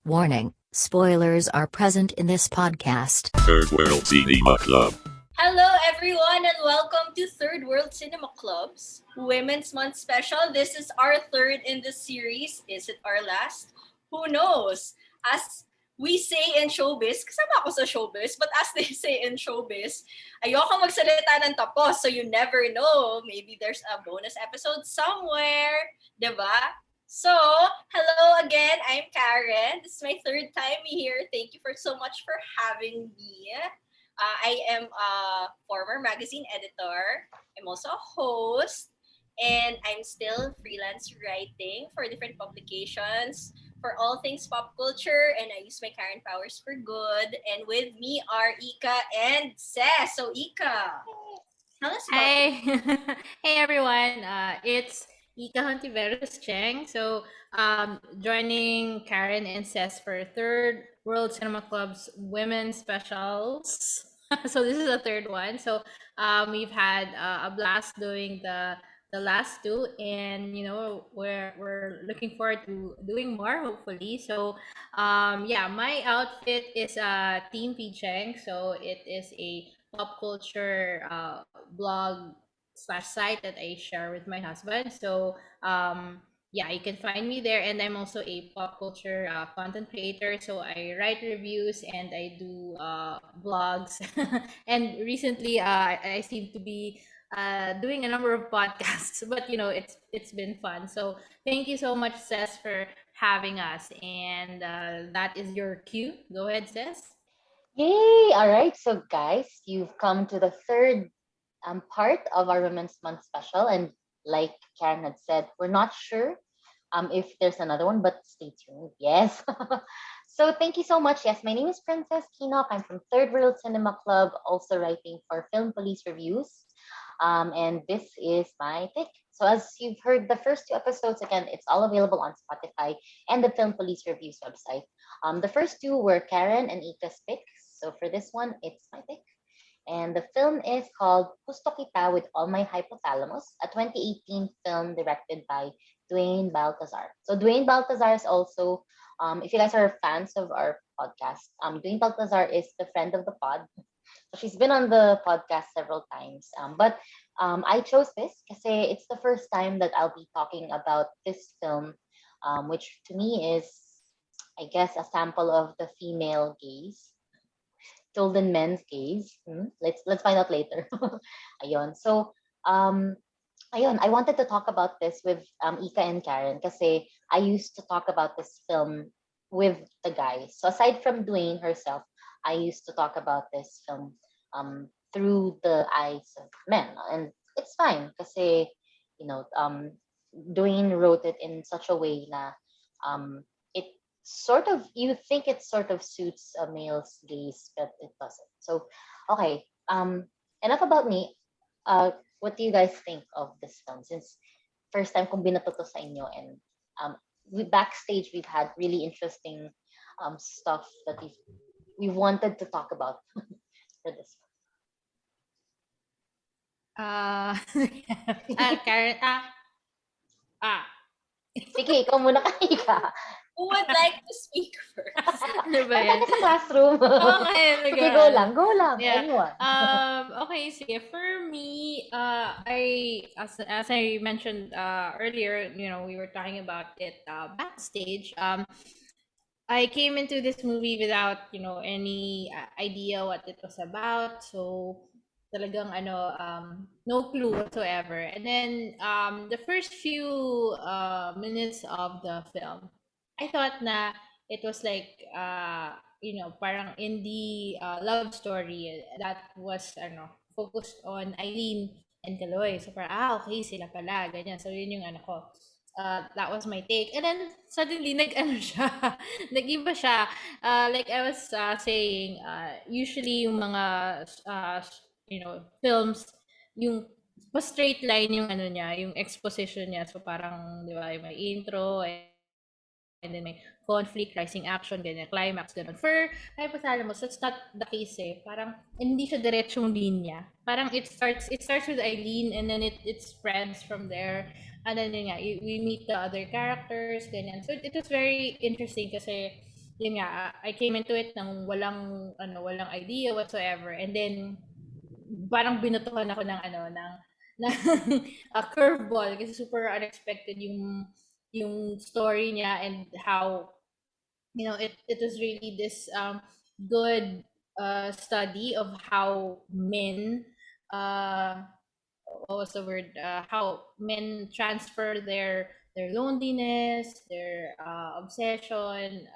Warning, spoilers are present in this podcast. Third World Cinema Club. Hello, everyone, and welcome to Third World Cinema Club's Women's Month Special. This is our third in the series. Is it our last? Who knows? As we say in showbiz, kasama ako sa showbiz, but as they say in showbiz, ayoko magsalita ng tapos, so you never know. Maybe there's a bonus episode somewhere, diba? So, hello again. I'm Karen. This is my third time here. Thank you so much for having me. I am a former magazine editor. I'm also a host. And I'm still freelance writing for different publications for all things pop culture. And I use my Karen powers for good. And with me are Ika and Ses. So, Ika, tell us about Hi, hey everyone. It's Ika Hontiveros Cheng. So, joining Karen and Ses for Third World Cinema Club's Women Specials. So this is the third one. So, we've had a blast doing the last two, and we're looking forward to doing more. Hopefully. So, yeah, my outfit is Team P Cheng. So it is a pop culture blog slash site that I share with my husband. So yeah, you can find me there, and I'm also a pop culture content creator. So I write reviews and I do blogs. And recently, I seem to be doing a number of podcasts, but it's been fun. So thank you so much, Ses, for having us. And that is your cue. Go ahead, Ses. Yay! All right. So, guys, you've come to the third part of our Women's Month special. And like Karen had said, we're not sure if there's another one, but stay tuned. Yes. So, thank you so much. Yes, my name is Princess Kinok. I'm from Third World Cinema Club, also writing for Film Police Reviews. And this is my pick. So, as you've heard the first two episodes, again, it's all available on Spotify and the Film Police Reviews website. The first two were Karen and Ika's picks. So for this one, it's my pick. And the film is called Gusto Kita with All My Hypothalamus, a 2018 film directed by Dwayne Baltazar. So Dwayne Baltazar is also, if you guys are fans of our podcast, Dwayne Baltazar is the friend of the pod. So she's been on the podcast several times. But I chose this because it's the first time that I'll be talking about this film, which to me is, I guess, a sample of the female gaze, golden men's gaze. Let's find out later. Ayun. So, ayun, I wanted to talk about this with Ika and Karen kasi I used to talk about this film with the guys. So aside from Dwayne herself, I used to talk about this film through the eyes of men. And it's fine kasi, Dwayne wrote it in such a way na it sort of, you think it sort of suits a male's gaze, but it doesn't. So, okay. Enough about me. What do you guys think of this film? Since first time kong binato to sa inyo, and backstage we've had really interesting stuff that we wanted to talk about for this Karen, one. Sige, ikaw muna Ika. who would like to speak first? ano ba yan? Punta ka sa classroom. Okay, Sige, go lang. Yeah. Anyone. Okay, sige. For me, as I mentioned earlier, we were talking about it backstage. I came into this movie without, any idea what it was about. So talagang no clue whatsoever. And then the first few minutes of the film, I thought na it was like parang indie love story that was focused on Eileen and Kaloy. So parang okay sila pala ganyan. So yun yung ko. That was my take. And then suddenly siya, nag-iba siya. Like I was saying, usually yung mga films, yung pa straight line yung niya, yung exposition niya. So parang, di ba, yung may intro and then may conflict, rising action, ganyan, climax, ganun. For Hypothalamus, that's not the case eh. Parang hindi siya diretsong linya. Parang it starts with Eileen and then it spreads from there. And then we meet the other characters, ganyan. So it was very interesting kasi yun nga, I came into it nang walang idea whatsoever. And then, parang binutuhan ako ng a curveball kasi super unexpected yung story niya and how it was really this good study of how men uh what was the word how men transfer their loneliness, their obsession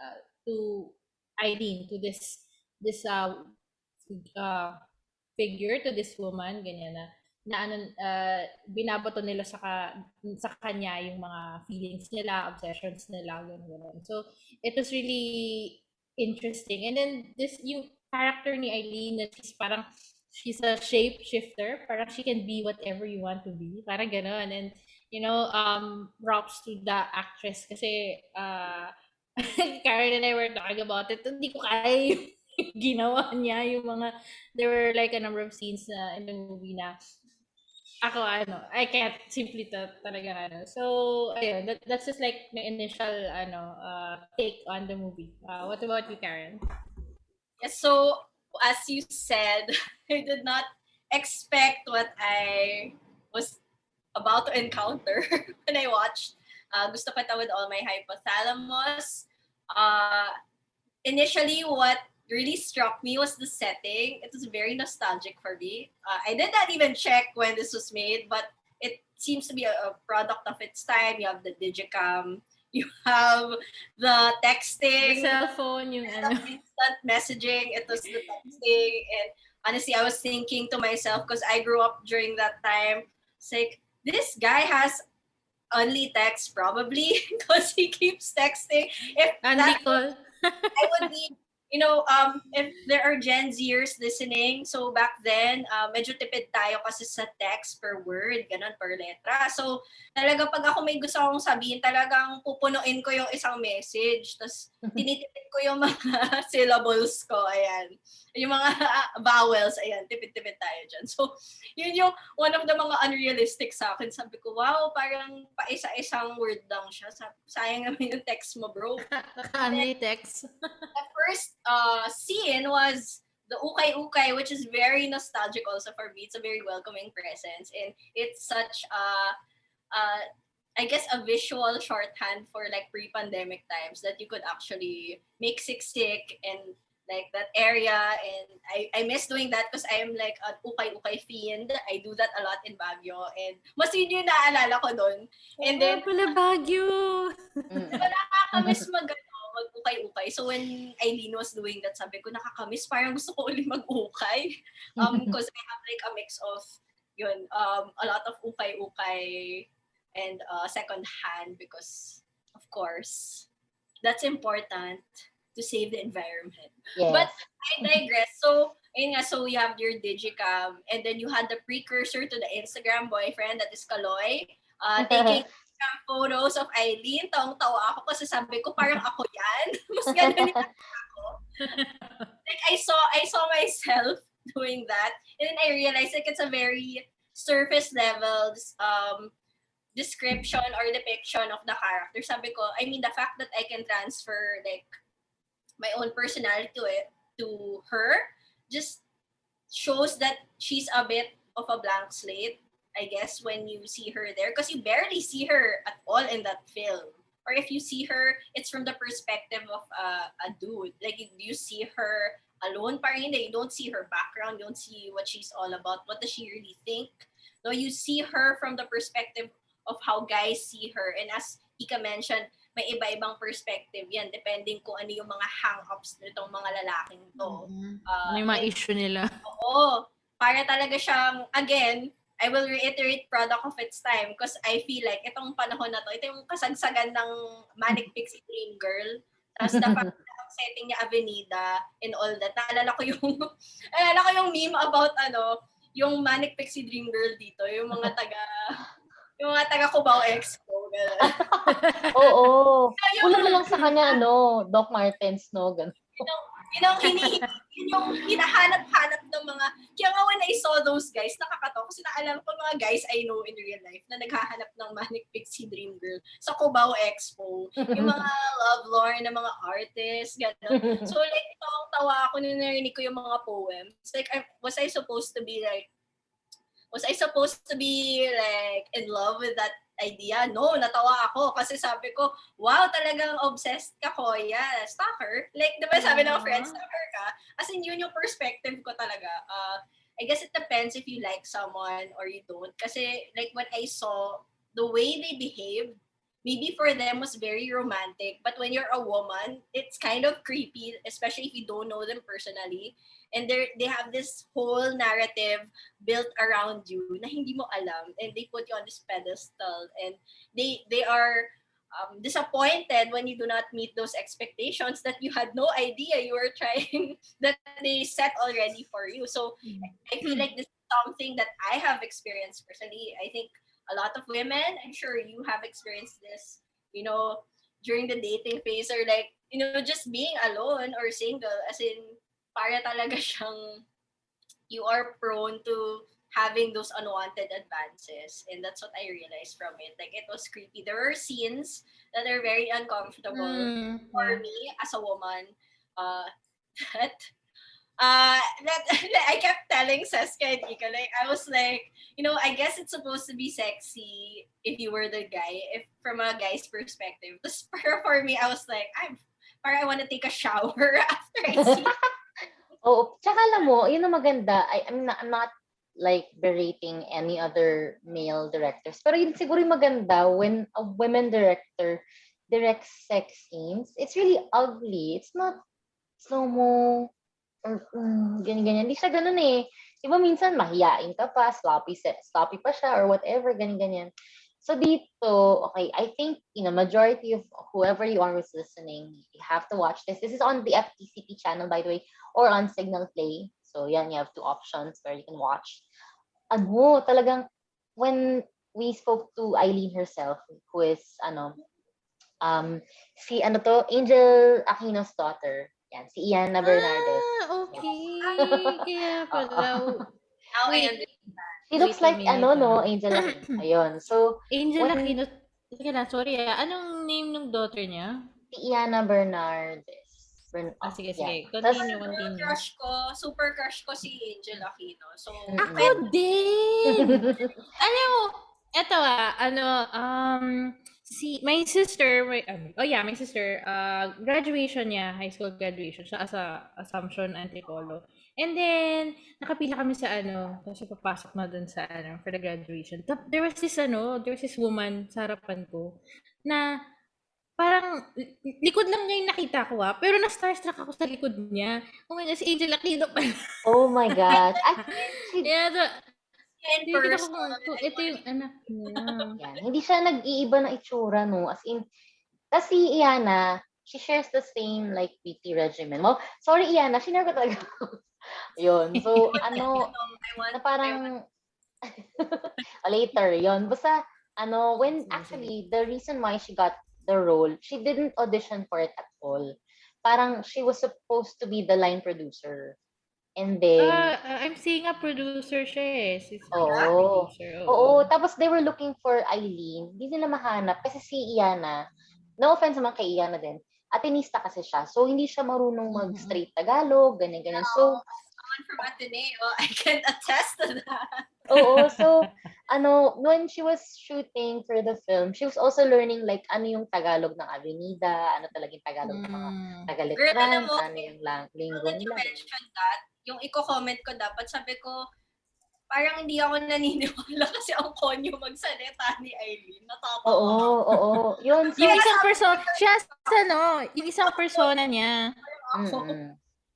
to Eileen, to this uh figure, to this woman, ganyan binabato nila sa kanya yung mga feelings nila, obsessions nila, ganun. So it was really interesting. And then yung character ni Eileen, that she's a shapeshifter, parang she can be whatever you want to be, parang ganun. And props to the actress kasi Karen and I were talking about it, hindi ko kaya yung ginawa niya, yung mga, there were like a number of scenes in the movie na ako I can't simply talaga. So ayun, that's just like my initial take on the movie. What about you, Karen? Yes, so as you said, I did not expect what I was about to encounter when I watched Gusto Kita with All My Hypothalamus. Initially, what really struck me was the setting. It was very nostalgic for me. I did not even check when this was made, but it seems to be a product of its time. You have the Digicam, you have the texting, the cell phone, yung instant messaging. It was the texting, and honestly, I was thinking to myself, because I grew up during that time, it's like, this guy has only text probably because he keeps texting. If Andy call. I would need, if there are Gen Zers listening, so back then, medyo tipid tayo kasi sa text per word, ganun, per letra. So, talaga pag ako may gusto akong sabihin, talagang pupunuin ko yung isang message. Tapos, tinitipid ko yung mga syllables ko, ayan. Yung mga vowels, ayan, tipid-tipid tayo dyan. So, yun yung one of the mga unrealistic sa akin. Sabi ko, wow, parang paisa-isang word lang siya. Sayang naman yung text mo, bro. Only text. The first scene was the ukay-ukay, which is very nostalgic also for me. It's a very welcoming presence. And it's such I guess a visual shorthand for like pre-pandemic times that you could actually make siksik and like that area, and I miss doing that because I am like an ukay-ukay fiend. I do that a lot in Baguio, and mas yun yung naaalala ko doon. And then pala Baguio. diba nakakamiss mag-ukay-ukay. So when Eileen was doing that, sabi ko nakakamiss, parang gusto ko ulit mag-ukay. Because I have like a mix of yun, a lot of ukay-ukay and second hand, because of course that's important to save the environment. Yes. But I digress. So, ayun nga, so you have your Digicam, and then you had the precursor to the Instagram boyfriend, that is Kaloy, taking photos of Eileen. Tawang-tawa ako kasi sabi ko, parang ako yan. Mas ganun yung ako. Like, I saw myself doing that, and then I realized like it's a very surface level description or depiction of the character. Sabi ko, I mean, the fact that I can transfer like my own personality to her just shows that she's a bit of a blank slate, I guess, when you see her there, because you barely see her at all in that film. Or if you see her, it's from the perspective of a dude. Like, you see her alone, parang hindi. You don't see her background, you don't see what she's all about. What does she really think? No, you see her from the perspective of how guys see her. And as Ika mentioned, may iba-ibang perspective yan, depending kung ano yung mga hang-ups nitong mga lalaking to. Ano yung mga issue nila? Oo. Para talaga siyang, again, I will reiterate, product of its time, because I feel like itong panahon na to, ito yung kasagsagan ng Manic Pixie Dream Girl. Tapos the fact na ang setting niya Avenida and all that. Naalala ko yung meme about yung Manic Pixie Dream Girl dito, yung mga taga Cubao Expo. Oo. Kulang na lang sa kanya, Doc Martens, no? Ganun. Yun ang yun yung hinahanap-hanap ng mga, kaya nga when I saw those guys, nakakatawa kasi naalala ko mga guys I know in real life na naghahanap ng Manic Pixie Dream Girl sa Cubao Expo. Yung mga love lore na mga artists, gano'n. So like, tawang-tawa ako nung narinig ko yung mga poems. Like, was I supposed to be like in love with that idea? No, natawa ako kasi sabi ko, wow, talagang obsessed ka, Koya. Stalker? Like, di ba sabi ng friend, stalker ka? As in, yun yung perspective ko talaga. I guess it depends if you like someone or you don't. Kasi, like, when I saw the way they behaved, maybe for them was very romantic. But when you're a woman, it's kind of creepy, especially if you don't know them personally. And they have this whole narrative built around you na hindi mo alam, and they put you on this pedestal, and they are disappointed when you do not meet those expectations that you had no idea you were trying that they set already for you. So I feel like this is something that I have experienced personally. I think a lot of women, I'm sure you have experienced this, during the dating phase, or like, just being alone or single, as in para talaga siyang you are prone to having those unwanted advances. And that's what I realized from it. Like, it was creepy. There were scenes that are very uncomfortable for me as a woman. That I kept telling Seska and Ika, like, I was like, I guess it's supposed to be sexy if you were the guy, if from a guy's perspective. But for me, I was like, I want to take a shower after I see. Oo. Tsaka alam mo, yun ang maganda. I'm not like berating any other male directors. Pero yun siguro yung maganda when a women director directs sex scenes. It's really ugly. It's not slow-mo or ganyan-ganyan. Hindi siya ganun eh. Di ba minsan mahiyain ka pa, sloppy pa siya or whatever, ganyan-ganyan. So dito, okay, I think, majority of whoever you are who's listening, you have to watch this. This is on the FTCP channel, by the way, or on Signal Play. So yan, you have two options where you can watch. Talagang, when we spoke to Eileen herself, who is, Angel Aquino's daughter. Yan, si Iana Bernardes. Okay. Kaya pala. Now I Wait. understand. She looks Wait a like, minute, Angel Aquino. Ayun. So, Angel when- Aquino. Teka lang, sorry Anong name ng daughter niya? si Iana Bernardes. Sige. Yeah. Continue. Super crush ko si Angel Aquino. So, Ako din! Alam mo, eto my sister, graduation niya, high school graduation siya as a Assumption Antipolo. And then, nakapila kami sa kasi papasok na dun sa for the graduation. There was this woman sa harapan ko na parang likod lang niya yung nakita ko pero na-starstruck ako sa likod niya. Oh my God, si Angel Aquino pala. Oh my God. in person, ito yung anak niya. Yan. Hindi siya nag-iiba ng itsura, no? As in, kasi Iana, she shares the same, like, PT regimen. Well, sorry, Iana, shinare ko talaga. Yun. So, na parang, later, yun. Basta, when actually, the reason why she got the role, she didn't audition for it at all. Parang, she was supposed to be the line producer. And then, I'm seeing a producer siya eh. producer. Oo. Tapos they were looking for Eileen. Hindi nila mahanap kasi si Iana, no offense naman kay Iana din, Atenista kasi siya. So, hindi siya marunong mag-straight Tagalog, ganyan-ganyan. So, someone from Ateneo, I can attest to that. Oo. So, when she was shooting for the film, she was also learning like ano yung Tagalog ng Avenida, ano talaga yung Tagalog ng mga Tagaletran, ano yung linggo nila. Mention that, yung i-comment ko dapat, sabi ko, parang hindi ako naniniwala kasi ang konyo magsalita ni Eileen. Natatawa. Oo. Yun. So, yung isang persona, yung isang persona niya.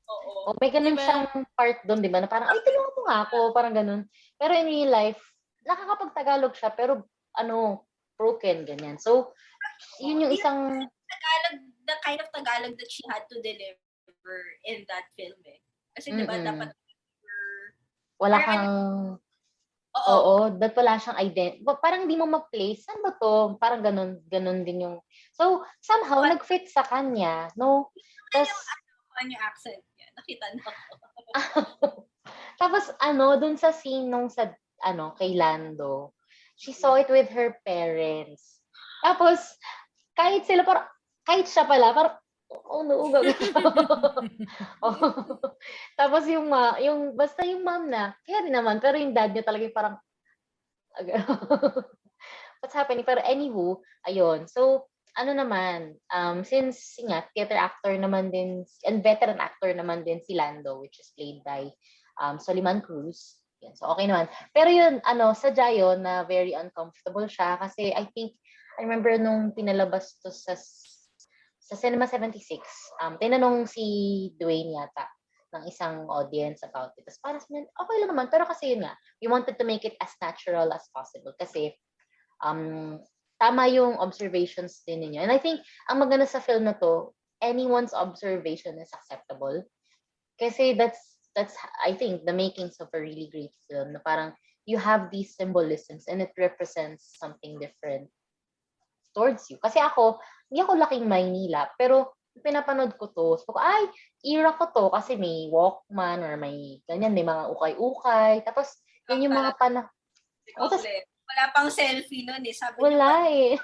Oo. May ganun siyang part doon, di ba? Na parang, ay, tulungan mo nga ako. Parang ganun. Pero in real life, nakakapag-Tagalog siya, pero broken, ganyan. So, yun yung isang... Tagalog, the kind of Tagalog that she had to deliver in that film eh. Kasi diba, dapat wala kang... Oo, dapat wala siyang identity. Parang hindi mo ma-place. Saan ba to? Parang ganun din yung... So, somehow, nag-fit sa kanya, no? Tapos, Ano yung accent niya? Nakita na ako. Tapos dun sa scene nung sa kay Lando, she saw it with her parents. Tapos kahit siya pala, parang oh no, oh. Tapos basta yung mom na, kaya rin naman, pero yung dad niya talaga yung parang what's happening? Pero anywho, ayun. So, since nga, theater actor naman din, and veteran actor naman din si Lando, which is played by Soliman Cruz. Yan, so, okay naman. Pero yun, sadya yun na very uncomfortable siya kasi I remember nung pinalabas to sa Cinema 76, tinanong si Dwayne yata ng isang audience about it. Tapos parang okay lang naman. Pero kasi yun nga, we wanted to make it as natural as possible kasi tama yung observations din ninyo. And I think, ang maganda sa film na to, anyone's observation is acceptable. Kasi that's I think, the makings of a really great film na parang you have these symbolisms and it represents something different towards you. Kasi hindi ako laking Maynila, pero pinapanood ko to, so ay, era ko to kasi may Walkman or may ganyan, may mga ukay-ukay. Tapos, yun yung mga Wala pang selfie nun eh. Sabi wala niya,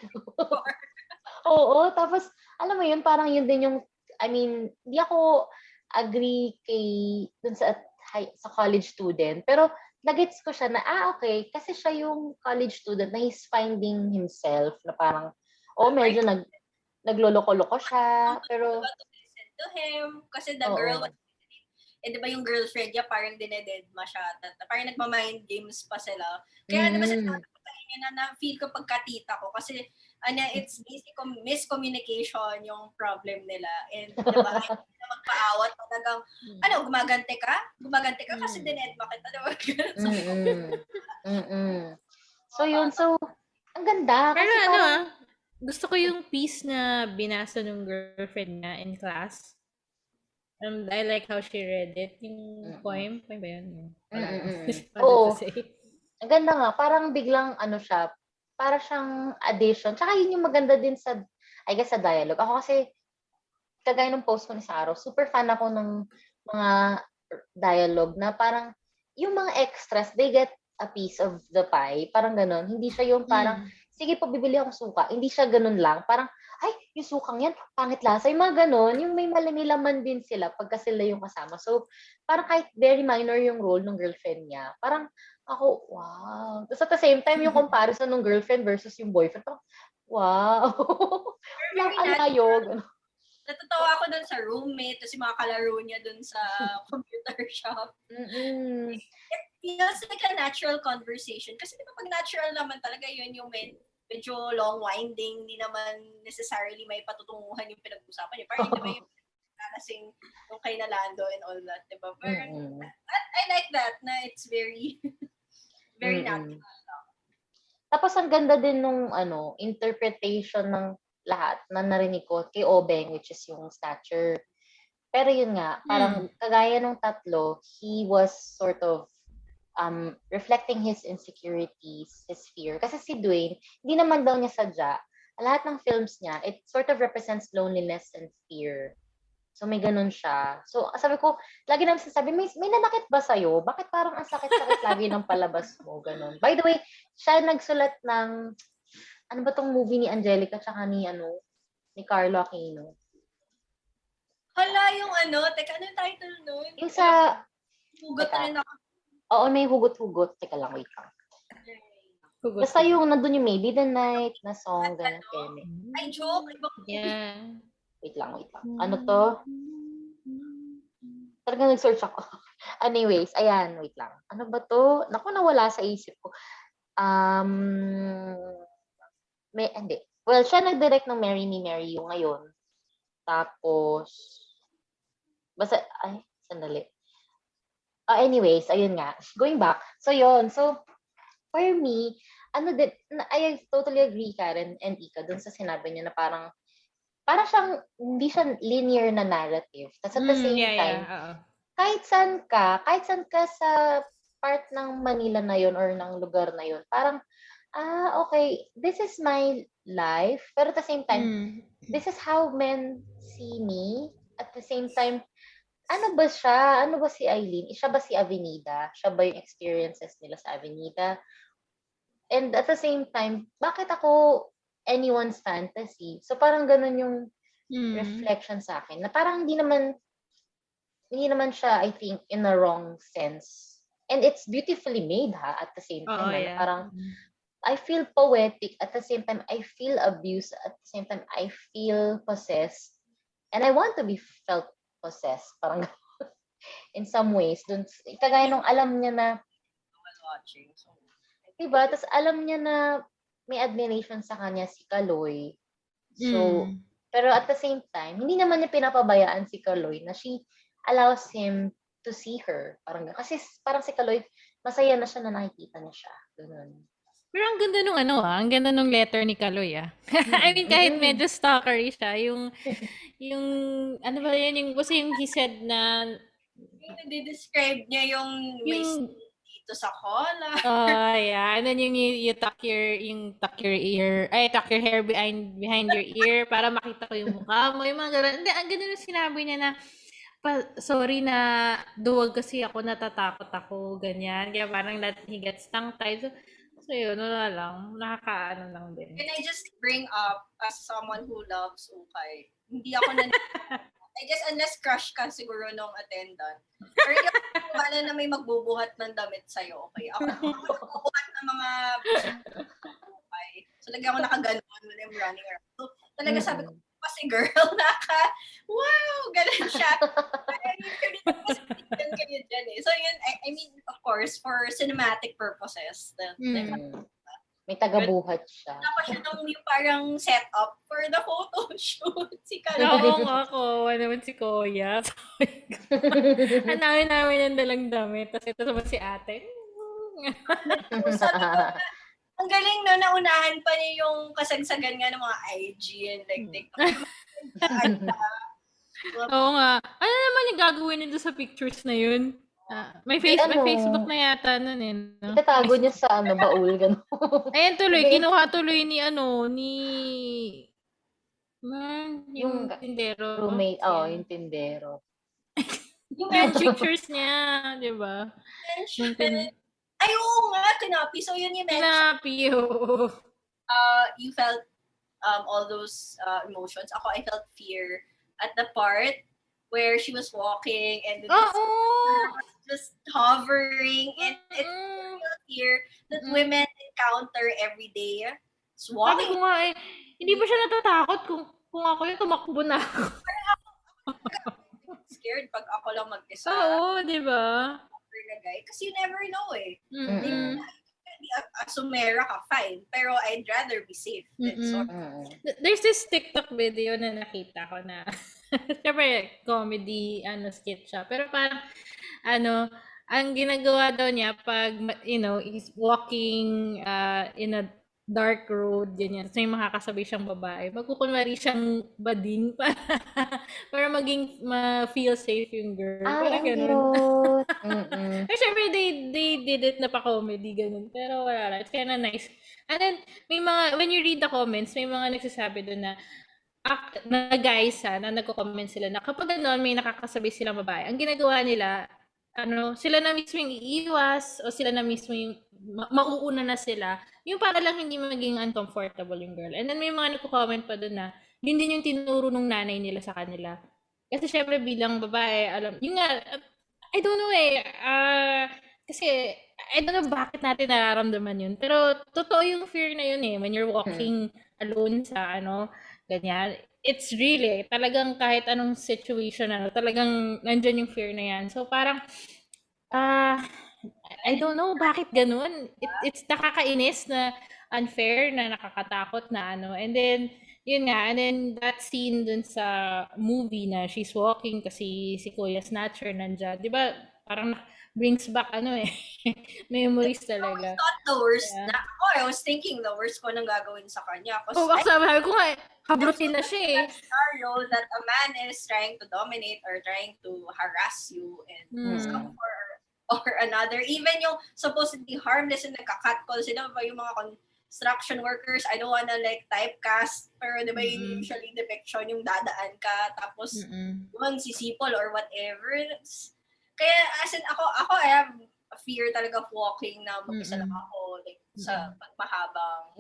Oo, tapos, alam mo yun, parang yun din yung, I mean, di ako agree dun sa college student, pero nagets ko siya na, okay, kasi siya yung college student na he's finding himself, na parang, medyo nagloloko-loko siya, pero, to listen to him. Kasi the girl was di ba yung girlfriend niya parang dinededma siya. Parang nagmamind games pa sila. Kaya di ba sinabi ko sa inyo na feel ko pagkatita ko kasi it's basic miscommunication yung problem nila. And di ba, na magpaawat talagang, gumagante ka? Gumagante ka kasi dinedma kita. Di ba? So yun, ang ganda. Pero kasi gusto ko yung piece na binasa ng girlfriend niya in class. I like how she read it. Yung poem. Poem ba yun? Oo. Ang ganda nga. Parang biglang siya, para siyang addition. Tsaka yun yung maganda din sa dialogue. Ako kasi, kagaya ng post ko ni sa araw, super fan ako ng mga dialogue na parang, yung mga extras, they get a piece of the pie. Parang ganon. Hindi siya yung parang, sige po, bibili akong suka. Hindi siya ganun lang. Parang, ay, yung sukang yan, pangit lasa. Yung mga ganon, yung may malamilaman din sila pagka sila yung kasama. So, parang kahit very minor yung role ng girlfriend niya, parang ako, wow. Tapos at the same time, yung comparison ng girlfriend versus yung boyfriend, wow. Ang layo. Natatawa ako dun sa roommate, tapos yung mga kalaro niya dun sa computer shop. It feels like a natural conversation. Kasi di ba pag natural naman talaga yun yung medyo long-winding, hindi naman necessarily may patutunguhan yung pinag-usapan niyo. Parang hindi ba yung kasing yung kay Nalando and all that, di ba? I like that, na it's very, very natural. Tapos ang ganda din nung interpretation ng lahat na narinig ko kay Obeng, which is yung Snatcher. Pero yun nga, parang kagaya nung tatlo, he was sort of reflecting his insecurities, his fear. Kasi si Dwayne, hindi naman daw niya sadya. Lahat ng films niya, it sort of represents loneliness and fear. So may ganun siya. So sabi ko, lagi naman sasabi, may nanakit ba sa'yo? Bakit parang ang sakit-sakit lagi ng palabas mo? Ganun. By the way, siya nagsulat ng, ano ba tong movie ni Angelica tsaka ni Carlo Aquino? Hala, yung teka, ano yung title nun? Yung sa, Hugot na rin ako. Oo, may hugot-hugot. Teka lang, wait lang. Basta yung nandun yung Maybe the Night na song, ganun. Ay, joke. Yeah. Wait lang. Ano to? Talagang nag-search ako. Anyways, ayan, wait lang. Ano ba to? Naku, nawala sa isip ko. Hindi. Well, siya nag-direct ng Marry Me, Marry You ngayon. Tapos, sandali. Anyways, ayun nga. Going back. So, yun. So, for me, I totally agree, Karen and Ika, dun sa sinabi niya na parang siyang, hindi siya linear na narrative. Tapos at the same time, kahit saan ka sa part ng Manila na yun or ng lugar na yun, parang, okay, this is my life. Pero at the same time, this is how men see me. At the same time, Ano ba siya? Ano ba si Eileen? Siya ba si Avenida? Siya ba yung experiences nila sa Avenida? And at the same time, bakit ako anyone's fantasy? So parang ganun yung reflection sa akin. Na parang hindi naman siya, I think, in a wrong sense. And it's beautifully made, ha, at the same Oo, time. yeah. Parang, I feel poetic. At the same time, I feel abused. At the same time, I feel possessed. And I want to be felt possessed. Parang in some ways. Dun, kagaya nung alam niya na, While watching. So, diba? Tapos alam niya na may admiration sa kanya si Kaloy. So, pero at the same time, hindi naman niya pinapabayaan si Kaloy na she allows him to see her. Kasi parang si Kaloy, masaya na siya na nakikita niya siya. Ganun. Pero ang ganda nung ang ganda nung letter ni Kaloy, I mean, kahit medyo stalkery siya, yung, ano ba yan, kasi yung he said na, yung nade-describe niya yung dito sa collar. yeah, and then you tuck your hair behind your ear para makita ko yung mukha mo, yung mga ganun. Hindi, ang ganda nung sinabi niya na, sorry na duwag kasi ako, natatakot ako, ganyan. Kaya parang he gets tongue-tied. So yun, wala lang. Nakakaano lang din. Can I just bring up, as someone who loves ukay, hindi ako I guess unless crush ka siguro nung attendant. Or hindi ako wala na may magbubuhat ng damit sa'yo, okay? Ako magbubuhat ng mga ukay. So lagi ako nakaganon when I'm running around. So talaga sabi ko, kasi girl, wow, ganun siya. I mean, kayo dyan eh. So yun, I mean, of course, for cinematic purposes, may tagabuhat siya. Tapos siya nung yung parang setup for the photo shoot. Si Kaloy. Oo nga, kawawa naman si Kuya. Ang namin ng dalang damit. Tapos ito naman si ate. Sabi ko, ang galing no, naunahan pa niya yung kasagsagan nga ng mga IG and like TikTok. Oo nga. Ano naman yung gagawin nito sa pictures na yun? May Facebook na yata nun eh. No? Itatago niya sa baul, gano'n. Ayan tuloy, kinuha tuloy ni yung tindero. Roommate, yung tindero. Yung pictures niya, di ba? Ay, oo nga, tinapi. So yun yung mention. Tinapi, oo. You felt all those emotions. Ako, I felt fear at the part where she was walking and just hovering, and it's real fear that women encounter every day. So, Sabi ko nga hindi ba siya natatakot kung ako yung tumakbo na ako? Scared pag ako lang mag-isa. Oo, di ba? Kasi you never know eh. Asumera ka, fine. Pero I'd rather be safe. There's this TikTok video na nakita ko na syempre comedy skit siya. Pero parang ang ginagawa daw niya pag is walking in a dark road, ganyan. So, may makakasabay siyang babae. Magkukunwari siyang bading para ma-feel safe yung girl. Parang ganun. Pero syempre, they did it na pa-comedy, ganun. Pero wala lang. It's kinda nice. And then, when you read the comments, may mga nagsasabi doon na guys na nagko-comment sila na kapag may nakakasabay silang babae, ang ginagawa nila, sila na mismo yung iiwas o sila na mismo yung mauuna na sila, yung para lang hindi maging uncomfortable yung girl. And then may mga nagko-comment pa doon na yun din yung tinuro nung nanay nila sa kanila. Kasi syempre bilang babae, yun nga, I don't know kasi I don't know bakit natin nararamdaman yun. Pero totoo yung fear na yun when you're walking alone sa ganyan. It's really, talagang kahit anong situation, talagang nandyan yung fear na yan. So parang, I don't know bakit ganun. It's nakakainis na unfair na nakakatakot na and then, yun nga, and then that scene dun sa movie na she's walking kasi si Kuya Snatcher nandyan. Di ba, parang brings back memories talaga. I thought the worst I was thinking the worst ko nang gagawin sa kanya. Sabi ko nga, hablutin na siya scenario that a man is trying to dominate or trying to harass you and some or another. Even yung supposedly harmless and nagka-catcall sila pa yung mga construction workers, I don't wanna like typecast, pero di ba yung Mm-mm. usually depiction yung dadaan ka, tapos Mm-mm. yung sisipol or whatever. Kaya as in, ako I have a fear talaga of walking na mag-isa lang Mm-mm. ako, like sa pagmahabang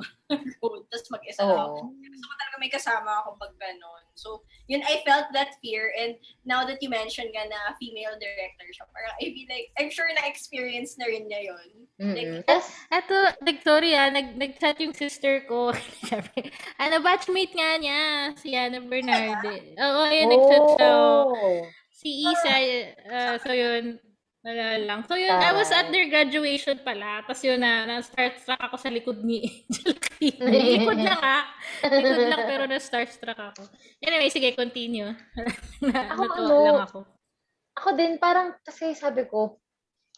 road, tapos mag-isa lang ako. Oo. Gusto ko talaga may kasama ako pag ganon. So, yun, I felt that fear, and now that you mentioned nga na female director siya, parang I feel like, I'm sure na-experience na rin niya yun. Like, Tapos, Eto, sorry nag-chat yung sister ko. Sabi, batchmate nga niya, si Ana Bernarde. Oo, ayun, nag-chat siya. oh, Si Isa, so yun, wala lang. So yun, I was at taray. their graduation pala. Tapos yun na-starstruck ako sa likod ni Angel Aquino. Likod lang Likod lang, pero na-starstruck ako. Anyway, sige, continue. Ako Natuwa lang ako. ako din parang kasi sabi ko,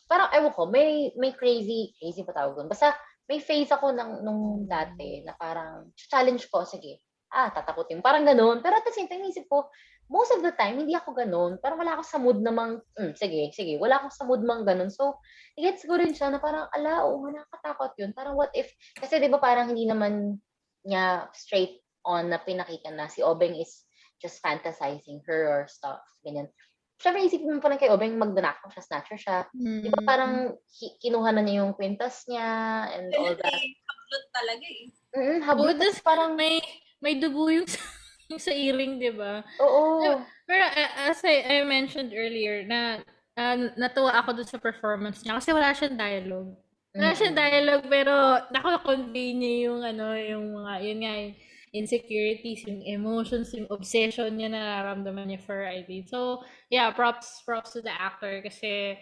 parang ewan ko, may crazy pa tawag doon. Basta may phase ako nung dati na parang challenge ko, sige, tatakutin. Parang ganoon. Pero at the same time, isip ko, most of the time, hindi ako ganoon. Parang wala ako sa mood namang, sige, wala ako sa mood mang ganoon. So, i-gets ko rin siya na parang, oo, nakakatakot yun. Parang what if, kasi di ba parang hindi naman niya straight on na pinakita na si Obeng is just fantasizing her or stuff. Ganyan. Siyempre, isipin mo pa lang kay Obeng, magdanakaw siya, snatcher siya. Di ba parang kinuha na niya yung kwintas niya and all yun that. hablot talaga eh. Habulot, tas parang, may dugo yung sa iring, di ba? oo. Pero as I mentioned earlier, na natuwa ako dun sa performance niya kasi wala siyang dialogue. Wala siyang dialogue, pero nako-convey niya yung yung mga, yun nga, yung insecurities, yung emotions, yung obsession niya na nararamdaman niya for Eileen. So, yeah, props to the actor kasi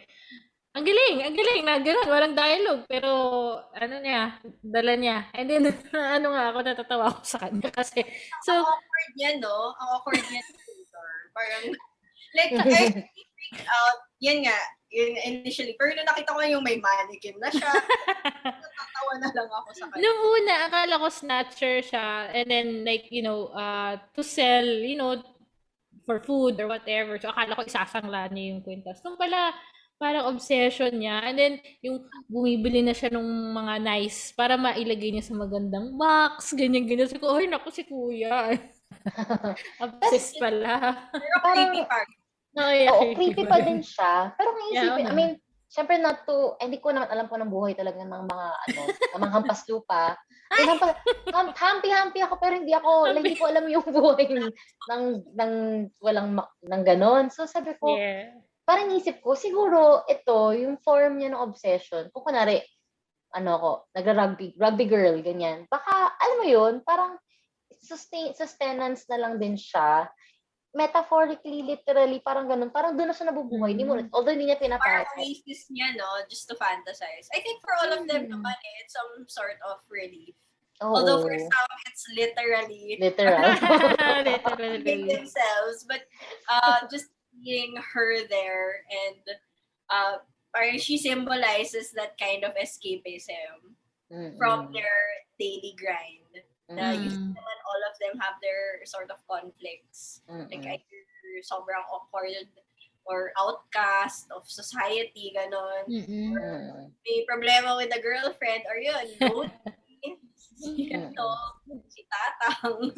ang galing na gano'n, walang dialogue, pero dala niya. And then, ako, natatawa ako sa kanya kasi, so, Ang awkward niya, no? Ang awkward niya sa theater. Parang, like, I freaked out. Yan nga, yun initially. Pero nung nakita ko yung may mannequin na siya, natatawa na lang ako sa kanya. nung una, akala ko snatcher siya, and then, like, to sell, for food or whatever. So, akala ko isasangla niya yung kwintas. Nung pala, parang obsession niya. And then, yung bumibili na siya ng mga nice para mailagay niya sa magandang box, ganyan-ganyan. Sabi ko, naku, si kuya. Obsessed pala. Pero creepy part. Oo, creepy pa din siya. Pero kung isipin, Yeah, I mean, syempre not to, hindi ko naman alam po ng buhay talaga ng mga, ng mga hampas lupa. Hampi-hampi ako, pero hindi ko alam yung buhay ng walang, ng ganon. So sabi ko, Yeah. parang isip ko, siguro ito, yung form niya ng obsession, kung kunwari, rugby girl, ganyan. Baka, alam mo yun, parang sustenance na lang din siya. Metaphorically, literally, parang ganun. Parang doon na siya nabubuhay. Although hindi niya Parang pinapakita. racist niya, no? Just to fantasize. I think for all of them naman, it's some sort of relief. Oo. Although for some, it's literally Literal. killing themselves. But just seeing her there and parang she symbolizes that kind of escapism from their daily grind. Na usually naman all of them have their sort of conflicts. Like either sobrang awkward or outcast of society, ganon. Or may problema with a girlfriend or yun, si Tatang.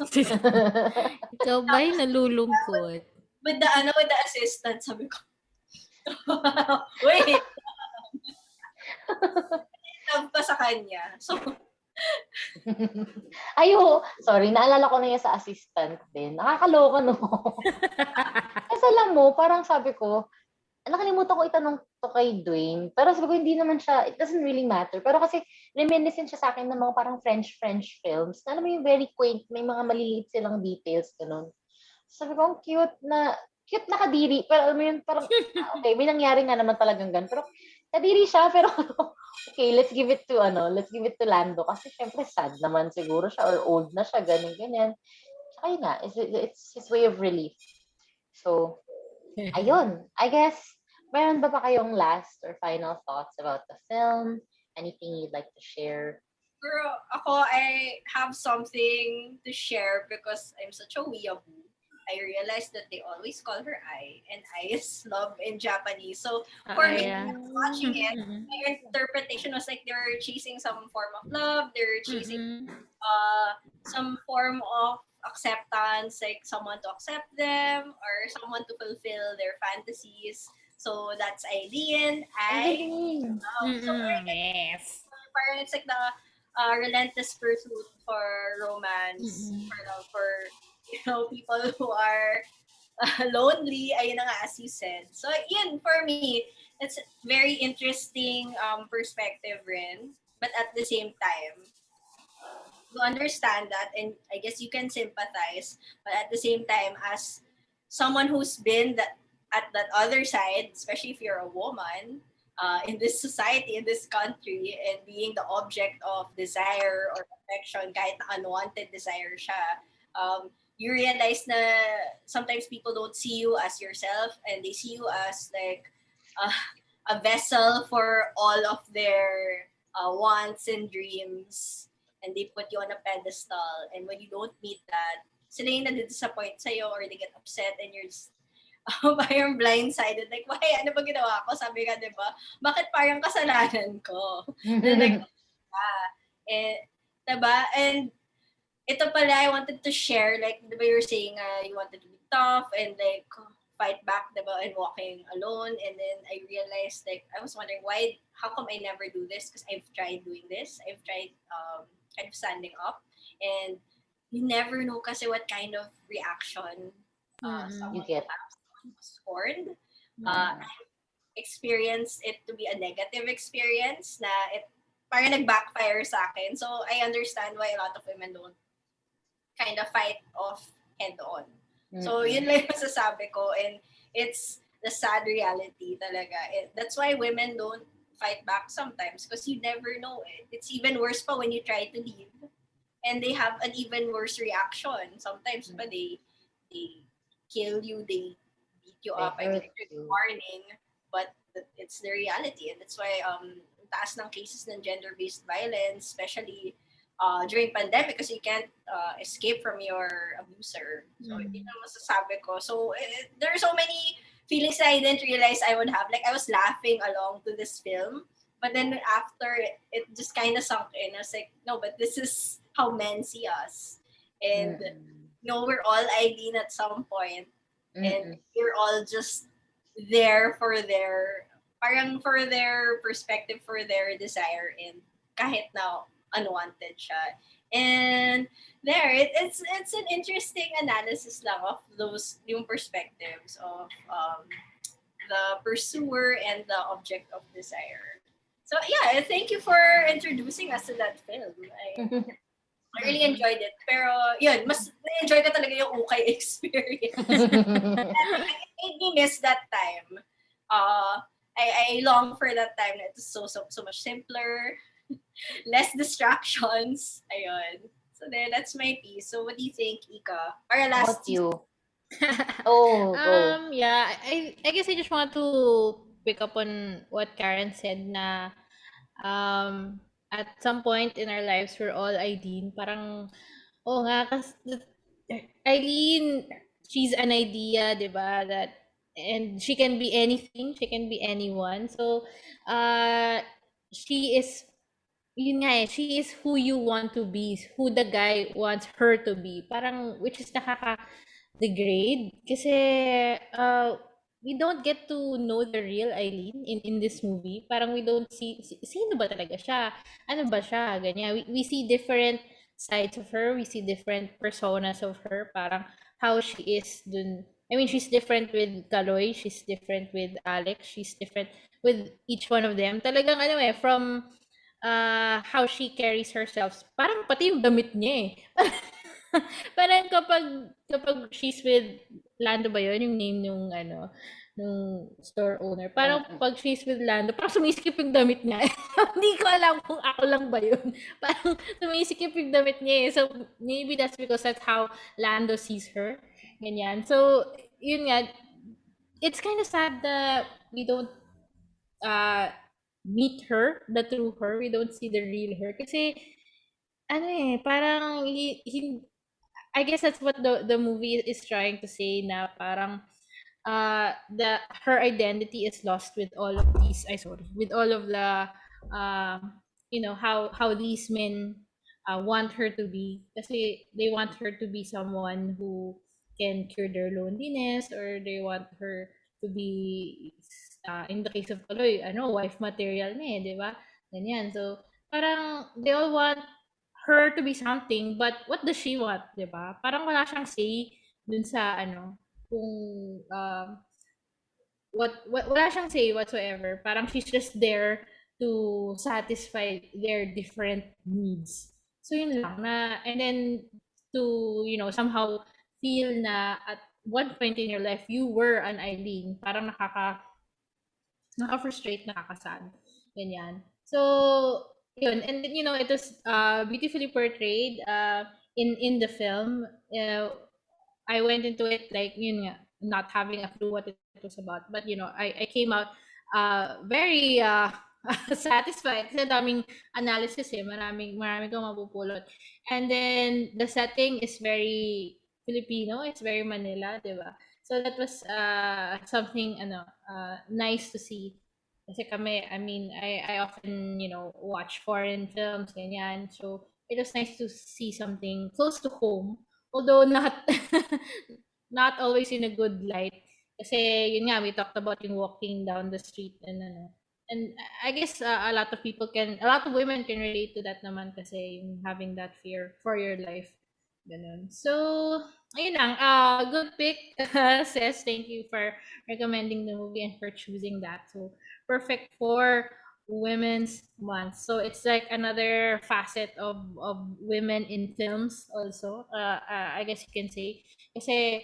Ikaw ba'y nalulungkot? With the assistant, sabi ko, wait. Love pa sa kanya. So, sorry, naalala ko na yan sa assistant din. Nakakaloka, no? Kasi alam mo, parang sabi ko, nakalimutan ko itanong to kay Dwayne, pero sabi ko, hindi naman siya, it doesn't really matter. Pero kasi, reminiscent siya sa akin ng mga parang French films. Na alam mo yung very quaint, may mga maliliit silang details, ganun. Sabi ko, ang cute na kadiri. Pero alam mo yun, parang, okay, may nangyari nga naman talagang ganun. Pero, kadiri siya, pero okay, let's give it to Lando. Kasi syempre, sad naman siguro siya or old na siya, ganyan. Tsaka yun nga, it's his way of relief. So, ayun. I guess, meron ba kayong last or final thoughts about the film? Anything you'd like to share? pero ako, I have something to share because I'm such a weeaboo. I realized that they always call her Ai, and Ai is love in Japanese. So for me, Yeah. when I was watching it, Mm-mm. my interpretation was like they're chasing some form of love, they're chasing Mm-mm. some form of acceptance, like someone to accept them or someone to fulfill their fantasies. So that's Aileen. Ang I galing. so Mm-mm. Yes. parang it's like the relentless pursuit for romance, Mm-mm. for love, for people who are lonely. Ayun na nga, as you said. So yun for me, it's very interesting perspective rin. But at the same time, you understand that and I guess you can sympathize, but at the same time, as someone who's been at that other side, especially if you're a woman in this society, in this country, and being the object of desire or affection, kahit na unwanted desire siya, you realize na sometimes people don't see you as yourself and they see you as like a vessel for all of their wants and dreams, and they put you on a pedestal, and when you don't meet that, sila yung nadi-disappoint sa'yo or they get upset and you're just parang blindsided. Like, why? Ano ba ginawa ko? Sabi nga, di ba? Bakit parang kasalanan ko? And like, eh, diba? And ito pala, I wanted to share, like, di ba you were saying you wanted to be tough and like fight back, di ba, and walking alone. And then I realized, like, I was wondering why, how come I never do this? Because I've tried doing this. I've tried kind of standing up. And you never know kasi what kind of reaction Mm-mm. You someone get. will have. Someone who's scorned. Yeah. Experienced it to be a negative experience na it parang nag-backfire sa akin. So I understand why a lot of women don't kind of fight off head on. So Mm-mm. yun lang yung masasabi ko, and it's the sad reality talaga. That's why women don't fight back sometimes because you never know it. It's even worse pa when you try to leave and they have an even worse reaction. Sometimes pa they kill you, they beat you They up. I mean, hurt it's you. warning, but it's the reality, and that's why taas ng cases ng gender-based violence, especially during pandemic, because you can't escape from your abuser. So yun ang masasabi ko. So there are so many feelings that I didn't realize I would have. Like I was laughing along to this film, but then after it just kind of sunk in. I was like, no, but this is how men see us, and Mm-mm. we're all Eileen at some point, and Mm-mm. we're all just there for their parang for their perspective, for their desire, and kahit na unwanted siya. And there, it's an interesting analysis lang of those yung perspectives of the pursuer and the object of desire. So yeah, thank you for introducing us to that film. I really enjoyed it. Pero yun, mas na-enjoy ko talaga yung ukay experience. It made me miss that time. I long for that time na it was so much simpler, less distractions. Ayun. So there, that's my piece. So what do you think, Ika? Our About last you. Oh, go. Yeah, I guess I just want to pick up on what Karen said na at some point in our lives we're all Eileen. Parang oh nga kasi Eileen, she's an idea, 'di ba? That and she can be anything, she can be anyone. So she is yun nga eh, she is who you want to be, who the guy wants her to be. Parang, which is nakaka-degrade. Kasi, we don't get to know the real Eileen in this movie. Parang we don't see, sino ba talaga siya? Ano ba siya? Ganyan. We see different sides of her. We see different personas of her. Parang, how she is dun. I mean, she's different with Kaloy. She's different with Alex. She's different with each one of them. Talagang ano eh, from how she carries herself. Parang pati yung damit niya eh. Parang kapag she's with Lando ba yun? Yung name nung ano, nung store owner. Parang pag she's with Lando, parang sumisikip yung damit niya. Hindi ko alam kung ako lang ba yun. Parang sumisikip yung damit niya eh. So maybe that's because that's how Lando sees her. Ganyan. So, yun nga, it's kind of sad that we don't uh, meet her, the true her. We don't see the real her. Kasi, ano eh, parang, I guess that's what the movie is trying to say, na parang the her identity is lost with all of these, with all of the how these men want her to be, kasi they want her to be someone who can cure their loneliness, or they want her to be in the case of Tuloy, wife material niya, di ba? Ganyan. So parang they all want her to be something, but what does she want, di ba? Parang wala siyang say dun sa kung wala siyang say whatsoever. Parang she's just there to satisfy their different needs. So yun lang na, and then to somehow feel na at one point in your life you were an Eileen, parang nakaka-frustrate, nakaka-sad. Ganyan. So yun, and then, it was beautifully portrayed in the film. I went into it like, yun nga, not having a clue what it was about. But, I came out very satisfied. Kasi daming analysis maraming kang mapupulot. And then, the setting is very Filipino. It's very Manila, di ba? So, that was something, nice to see. Kasi kami, I mean, I often, watch foreign films, ganyan. So, it was nice to see something close to home, although not not always in a good light. Kasi yun nga, we talked about yung walking down the street and and I guess a lot of women can relate to that naman, kasi yung having that fear for your life. Ganun. So, ayun lang. Good pick, Sis. Thank you for recommending the movie and for choosing that. So, perfect for Women's Month. So, it's like another facet of women in films also. I guess you can say. Kasi,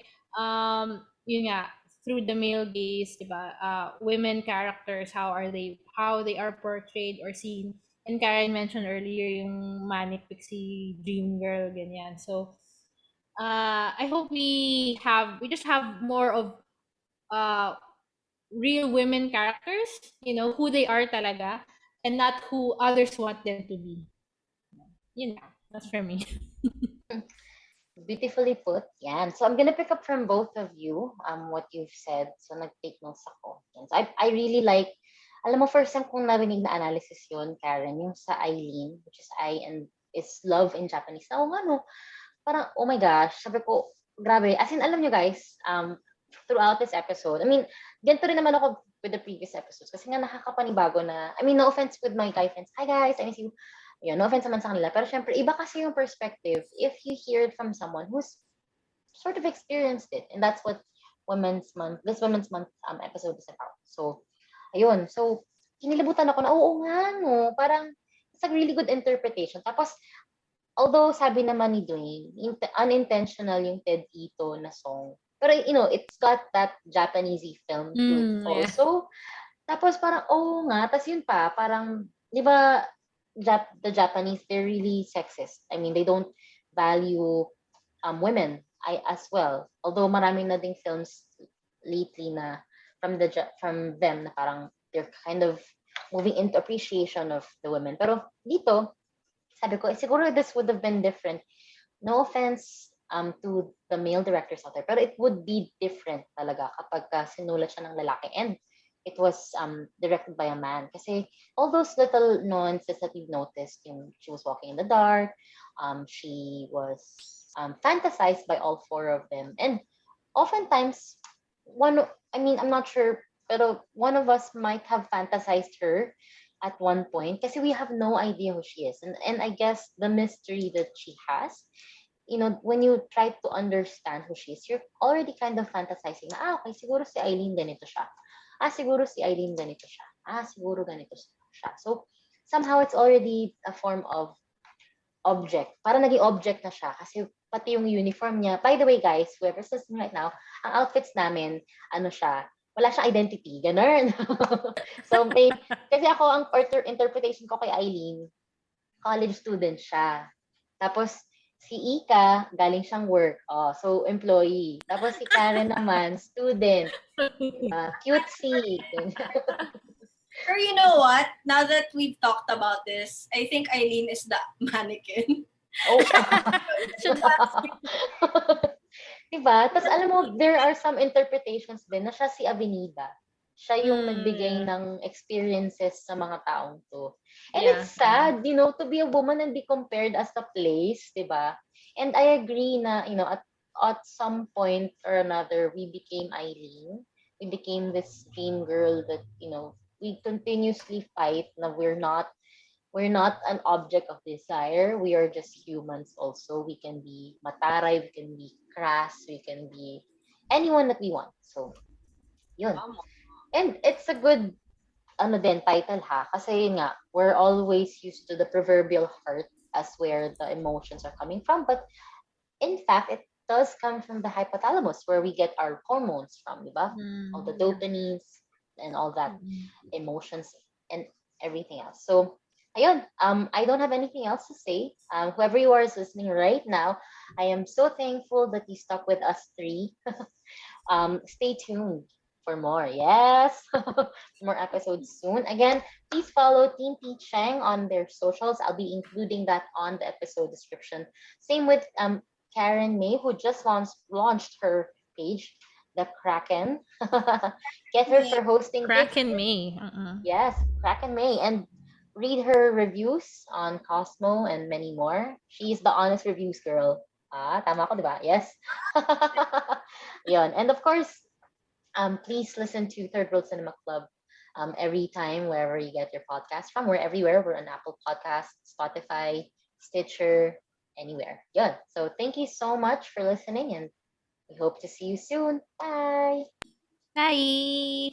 yun nga, through the male gaze, diba? Women characters, how they are portrayed or seen. And Karen mentioned earlier yung manic pixie dream girl, ganyan. So, I hope we just have more of real women characters, who they are talaga, and not who others want them to be. That's for me. Beautifully put. Yan. So I'm gonna pick up from both of you what you've said. So nag-take notes ako. Yan. So I really like, alam mo, first time kong narinig na analysis yun, Karen, yung sa Eileen, which is I and is love in Japanese. Oo nga, no? Parang, oh my gosh, sabi ko, grabe. As in, alam nyo guys, throughout this episode, I mean, ganito rin naman ako with the previous episodes kasi nga nakakapanibago na, I mean, no offense with my guy friends. Hi guys, I miss you. Yun, no offense naman sa kanila. Pero syempre, iba kasi yung perspective if you hear it from someone who's sort of experienced it. And that's what this Women's Month episode is about. So, ayun. So, kinilabutan ako na, oo nga, no? Parang, it's a really good interpretation. Tapos, although sabi naman ni Dwayne, unintentional yung Ted Ito na song. Pero, it's got that Japanese film to it also. Tapos parang, oo nga. Tapos yun pa, parang, di ba, the Japanese, they're really sexist. I mean, they don't value women as well. Although maraming na ding films lately na from them na parang they're kind of moving into appreciation of the women. Pero dito, sabi ko, siguro this would have been different. No offense to the male directors out there, pero it would be different talaga kapag sinulat siya ng lalaki. And it was directed by a man. Kasi all those little nuances that you've noticed, she was walking in the dark, she was fantasized by all four of them. And oftentimes, I'm not sure, pero one of us might have fantasized her at one point kasi we have no idea who she is. And I guess the mystery that she has, when you try to understand who she is, you're already kind of fantasizing na, okay, siguro si Eileen ganito siya. Siguro si Eileen ganito siya. Siguro ganito siya. So, somehow it's already a form of object. Parang naging object na siya kasi pati yung uniform niya. By the way, guys, whoever's listening right now, ang outfits namin, wala siyang identity. Ganun. So, kasi ako, ang interpretation ko kay Eileen, college student siya. Tapos, si Ika, galing siyang work. So, employee. Tapos si Karen naman, student. Cutesy. Or you know what? Now that we've talked about this, I think Eileen is the mannequin. Oh. Should Diba? Tapos alam mo, there are some interpretations din na siya si Avenida. Siya yung nagbigay yeah. ng experiences sa mga taong to. And Yeah. it's sad, to be a woman and be compared as a place, diba? And I agree na, at some point or another, we became Eileen. We became this dream girl that, we continuously fight na we're not an object of desire. We are just humans also. We can be mataray, we can be crass, we can be anyone that we want. So, yun. Tama. And it's a good title ha. Kasi yun nga, we're always used to the proverbial heart as where the emotions are coming from. But in fact, it does come from the hypothalamus where we get our hormones from, di ba? All the dopamines and all that emotions and everything else. So, ayun, I don't have anything else to say. Whoever you are is listening right now, I am so thankful that you stuck with us three. Stay tuned for more. Yes, more episodes soon. Again, please follow Team P Chang on their socials. I'll be including that on the episode description. Same with Karen May, who just launched her page, the Kraken. Get her for hosting Crack gigs. in me. Yes, Kraken May. And read her reviews on Cosmo and many more. She's the honest reviews girl. Tama ko, di ba? Yes. Yun. And of course, please listen to Third World Cinema Club every time, wherever you get your podcast from. We're everywhere. We're on Apple Podcasts, Spotify, Stitcher, anywhere. Yun. So thank you so much for listening, and we hope to see you soon. Bye. Bye.